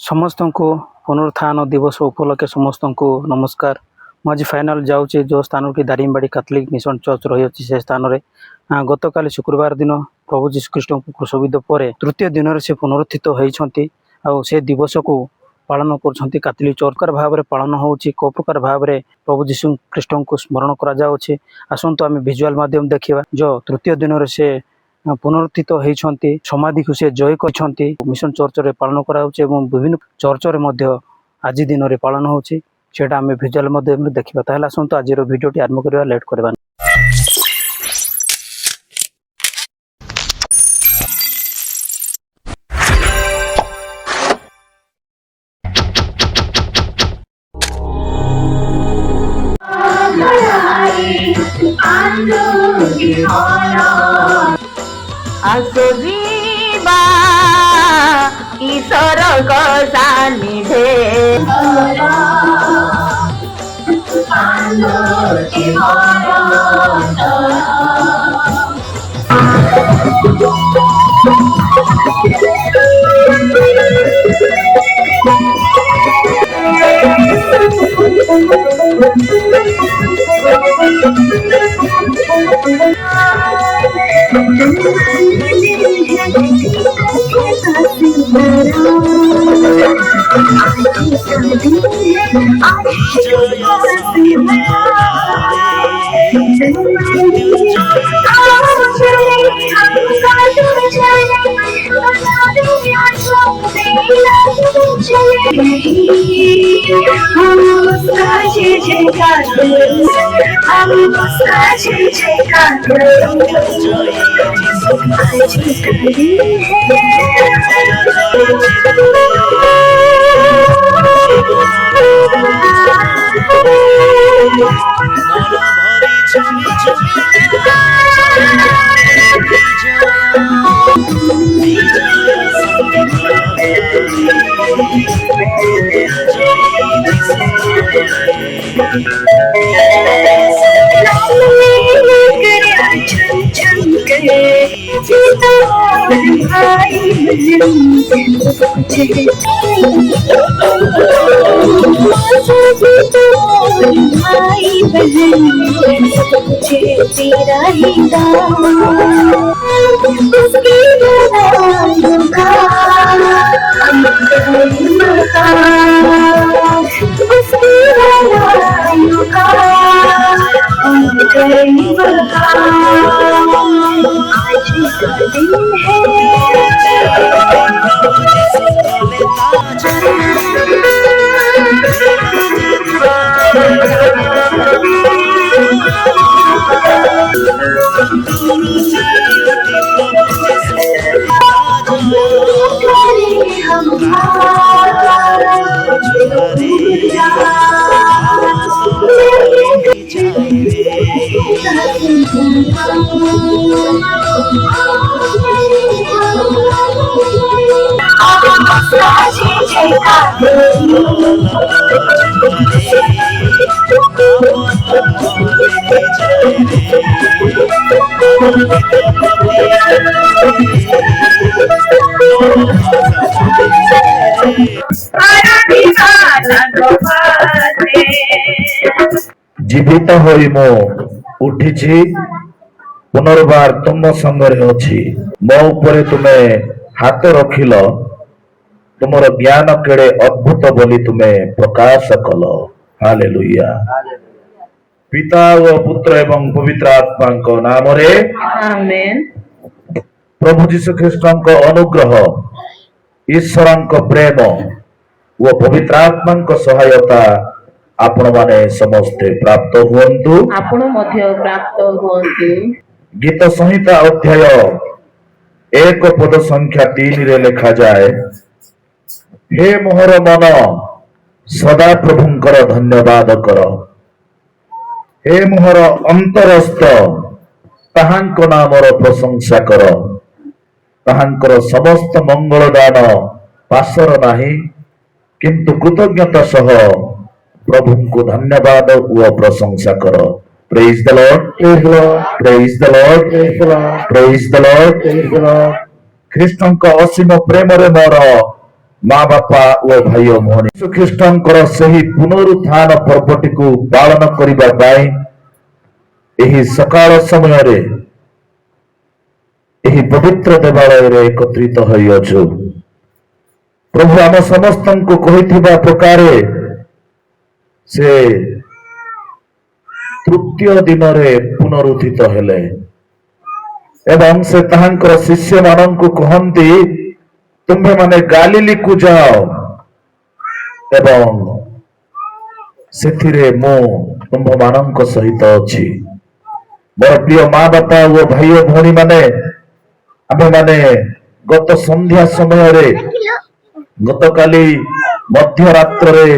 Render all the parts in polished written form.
समस्त को पुनरुत्थान दिवस उपलक्षे समस्त को नमस्कार। मुझे फाइनाल जाऊँचे जो स्थान की दारिंगबाड़ी कैथोलिक मिशन चर्च रही से स्थान में गत काली शुक्रवार दिन प्रभु जीशु ख्रीष्ट को क्रूसबिद्ध पर तृतीय दिन से पुनरुत्थित होती से दिवस को पालन कर कैथोलिक चर्च प्रकार भाव में पालन होची को प्रकार भाव में प्रभु जीशु ख्रीष्ट को स्मरण कर आसतु आम विजुआल माध्यम देखा जो तृतीय दिन से पुनरुत्थित होती समाधि को से जय कर मिशन चर्च रे पालन कराउचे एवं विभिन्न चर्च रे आज दिन में पालन होची सेटा आम विजुआल माध्यम देखा। ताहले आसतु आज भिडियोटी आरंभ करवा लेट करवा। आसुजीबा ईश्वर को सानिधे तेरा ही जीवित होई मो उठिछि पुनर्बार तुम संगरे अछि मो उपरे तुमे हाथ रखिल तुमर ज्ञान केड़े अद्भुत बोली तुमे प्रकाश कल। हालेलुया। पिता व पुत्र एवं पवित्र आत्मा को नाम रे आमेन। प्रभु जीशु ख्रीष्ट को अनुग्रह ईश्वर को प्रेम व पवित्र आत्मा को सहायता आपण माने समस्ते प्राप्त हुअन्तु। आपण मध्य प्राप्त हुअन्तु। गीत संहिता अध्याय 1 पद संख्या 3 रे लिखा जाए, हे मोहर मन सदा प्रभुंकर धन्यवाद कर, हे मोहर अंतरस्थ ताहांक नामर प्रशंसा कर, ताहांकर समस्त मंगल दान पासर नाही, किंतु कृतज्ञता सह प्रभु को धन्यवाद व प्रशंसा कर, Praise the Lord. Praise the Lord. Praise the Lord. Praise the Lord. Praise the Lord. Praise the Lord. ଖ୍ରୀଷ୍ଟଙ୍କ ଅସୀମ ପ୍ରେମରେ ମୋର ମା ବାପା ଓ ଭାଇ ଓ ଭଉଣୀ, ଯୀଶୁ ଖ୍ରୀଷ୍ଟଙ୍କର ସେହି ପୁନରୁତ୍ଥାନ ପର୍ବଟିକୁ ପାଳନ କରିବା ପାଇଁ ଏହି ସକାଳ ସମୟରେ ଏହି ପବିତ୍ର ଦେବାଳୟରେ ଏକତ୍ରିତ ହୋଇଅଛୁ। ପ୍ରଭୁ ଆମ ସମସ୍ତଙ୍କୁ କହିଥିବା ପ୍ରକାରେ ସେ ତୃତୀୟ ଦିନରେ ପୁନରୁତ୍ଥିତ ହେଲେ ଏବଂ ସେ ତାହାଙ୍କର ଶିଷ୍ୟମାନଙ୍କୁ କହନ୍ତି, ତୁମ୍ଭେମାନେ ଗାଲିଲିକୁ ଯାଅ ଏବଂ ସେଥିରେ ମୁଁ ତୁମ୍ଭମାନଙ୍କ ସହିତ ଅଛି। ମୋର ପ୍ରିୟ ମା ବାପା ଓ ଭାଇ ଓ ଭଉଣୀ ମାନେ, ଆମେମାନେ ଗତ ସନ୍ଧ୍ୟା ସମୟରେ ଗତକାଲି ମଧ୍ୟରାତ୍ରରେ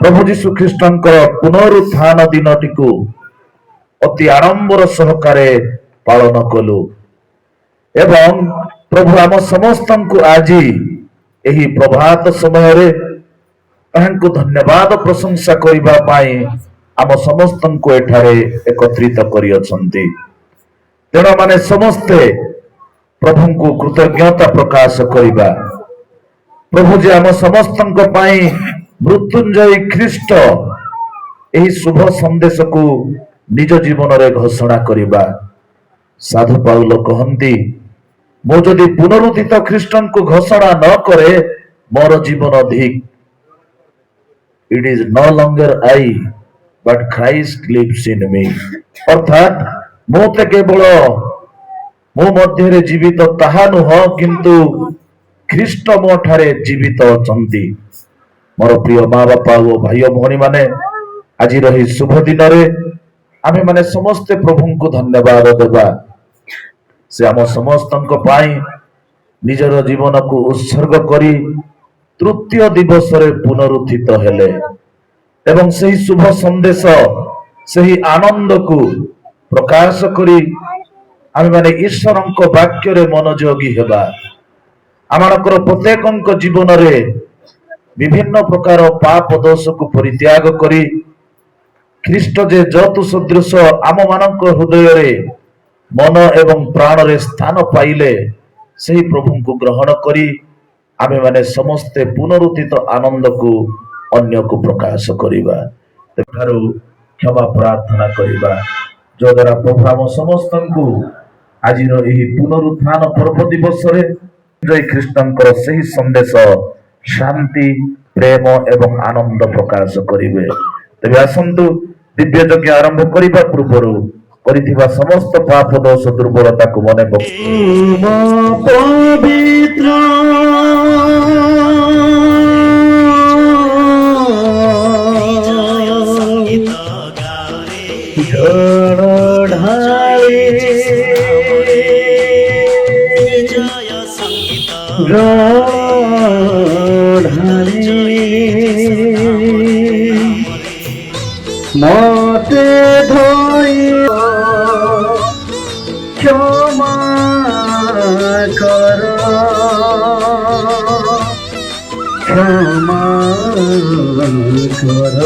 ପ୍ରଭୁ ଯୀଶୁ ଖ୍ରୀଷ୍ଟଙ୍କର ପୁନରୁତ୍ଥାନ ଦିନଟିକୁ ଅତି ଆଡମ୍ବର ସହକାରେ ପାଳନ କଲୁ ଏବଂ ପ୍ରଭୁ ଆମ ସମସ୍ତଙ୍କୁ ଆଜି ଏହି ପ୍ରଭାତ ସମୟରେ ତାହାଙ୍କୁ ଧନ୍ୟବାଦ ପ୍ରଶଂସା କରିବା ପାଇଁ ଆମ ସମସ୍ତଙ୍କୁ ଏଠାରେ ଏକତ୍ରିତ କରିଅଛନ୍ତି। ତେଣୁ ଆମେ ସମସ୍ତେ ପ୍ରଭୁଙ୍କୁ କୃତଜ୍ଞତା ପ୍ରକାଶ କରିବା। ପ୍ରଭୁ ଯେ ଆମ ସମସ୍ତଙ୍କ ପାଇଁ ମୃତ୍ୟୁଞ୍ଜୟୀ ଖ୍ରୀଷ୍ଟ, ଏହି ଶୁଭ ସନ୍ଦେଶକୁ ନିଜ ଜୀବନରେ ଘୋଷଣା କରିବା। ସାଧୁ ପାଉଲ କହନ୍ତି, ମୁଁ ଯଦି ପୁନରୁତ୍ଥିତ ଖ୍ରୀଷ୍ଟଙ୍କୁ ଘୋଷଣା ନ କରେ ମୋର ଜୀବନ ଧିକ୍। It is no longer I, but Christ lives in me। ଅର୍ଥାତ୍ ମୁଁ ତ କେବଳ ମୋ ମଧ୍ୟରେ ଜୀବିତ ତାହା ନୁହଁ, କିନ୍ତୁ ଖ୍ରୀଷ୍ଟ ମୋ ଠାରେ ଜୀବିତ ଅଛନ୍ତି। ମୋର ପ୍ରିୟ ମା ବାପା ଓ ଭାଇ ଭଉଣୀ ମାନେ, ଆଜିର ଏହି ଶୁଭ ଦିନରେ ଆମେ ମାନେ ସମସ୍ତେ ପ୍ରଭୁଙ୍କୁ ଧନ୍ୟବାଦ ଦେବା। ସେ ଆମ ସମସ୍ତଙ୍କ ପାଇଁ ନିଜର ଜୀବନକୁ ଉତ୍ସର୍ଗ କରି ତୃତୀୟ ଦିବସରେ ପୁନରୁତ୍ଥିତ ହେଲେ ଏବଂ ସେହି ଶୁଭ ସନ୍ଦେଶ, ସେହି ଆନନ୍ଦକୁ ପ୍ରକାଶ କରି ଆମେମାନେ ଈଶ୍ୱରଙ୍କ ବାକ୍ୟରେ ମନୋଯୋଗୀ ହେବା। ଆମମାନଙ୍କର ପ୍ରତ୍ୟେକଙ୍କ ଜୀବନରେ ବିଭିନ୍ନ ପ୍ରକାର ପାପ ଦୋଷକୁ ପରିତ୍ୟାଗ କରି ଖ୍ରୀଷ୍ଟ ଯେ ଯତୁ ସଦୃଶ ଆମମାନଙ୍କ ହୃଦୟରେ ମନ ଏବଂ ପ୍ରାଣରେ ସ୍ଥାନ ପାଇଲେ, ସେହି ପ୍ରଭୁଙ୍କୁ ଗ୍ରହଣ କରି ଆମେମାନେ ସମସ୍ତେ ପୁନରୁତ୍ଥିତ ଆନନ୍ଦକୁ ଅନ୍ୟକୁ ପ୍ରକାଶ କରିବା। ସେଠାରୁ କ୍ଷମା ପ୍ରାର୍ଥନା କରିବା, ଯଦ୍ୱାରା ପ୍ରଭୁ ଆମ ସମସ୍ତଙ୍କୁ ଆଜିର ଏହି ପୁନରୁତ୍ଥାନ ପର୍ବ ଦିବସରେ ଜୟ ଖ୍ରୀଷ୍ଟଙ୍କର ସେହି ସନ୍ଦେଶ ଶାନ୍ତି, ପ୍ରେମ ଏବଂ ଆନନ୍ଦ ପ୍ରକାଶ କରିବେ। ତେବେ ଆସନ୍ତୁ, ଦିବ୍ୟ ଯଜ୍ଞ ଆରମ୍ଭ କରିବା ପୂର୍ବରୁ କରିଥିବା ସମସ୍ତ ପାପ ଦୋଷ ଦୁର୍ବଳତାକୁ ମନେ ପବିତ୍ର মতে ধই ক্ষমা কর, ক্ষমা কর।